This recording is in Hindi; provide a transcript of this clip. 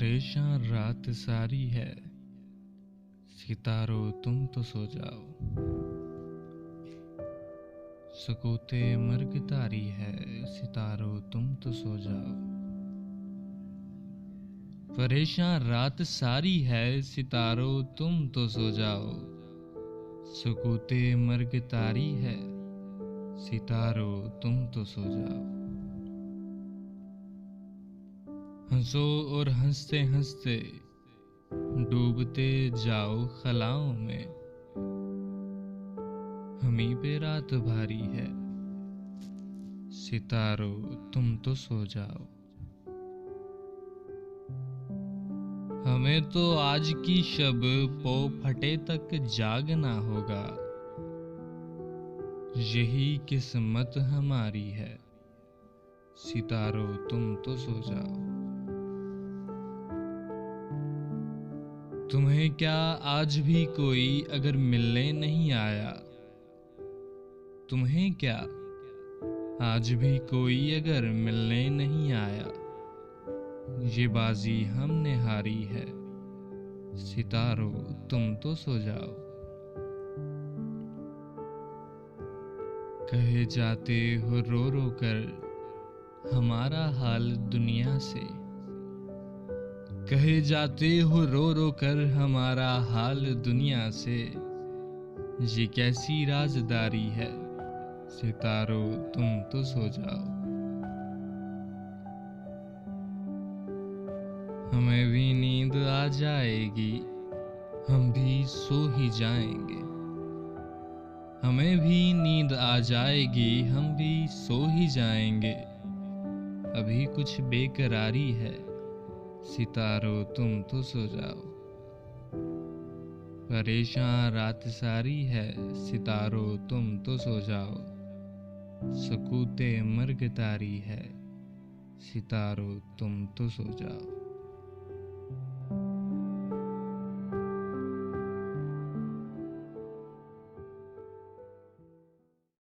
परेशान रात सारी है, सितारों तुम तो सो जाओ। सकूते मर्ग तारी है, सितारों तुम तो सो जाओ। परेशान रात सारी है, सितारों तुम तो सो जाओ। सकूते मर्ग तारी है, सितारों तुम तो सो जाओ। हंसो और हंसते हंसते डूबते जाओ खलाओं में। हमी पे रात भारी है, सितारों तुम तो सो जाओ। हमें तो आज की शब पो फटे तक जागना होगा। यही किस्मत हमारी है, सितारों तुम तो सो जाओ। तुम्हें क्या आज भी कोई अगर मिलने नहीं आया? तुम्हें क्या आज भी कोई अगर मिलने नहीं आया? ये बाजी हमने हारी है, सितारों तुम तो सो जाओ। कहे जाते हो रो रो कर हमारा हाल दुनिया से। कहे जाते हो रो रो कर हमारा हाल दुनिया से। ये कैसी राजदारी है, सितारों तुम तो सो जाओ। हमें भी नींद आ जाएगी, हम भी सो ही जाएंगे। हमें भी नींद आ जाएगी, हम भी सो ही जाएंगे। अभी कुछ बेकरारी है, सितारों तुम तो सो जाओ। परेशान रात सारी है, सितारों तुम तो सो जाओ। सकूते मर्ग तारी है, सितारों तुम तो सो जाओ।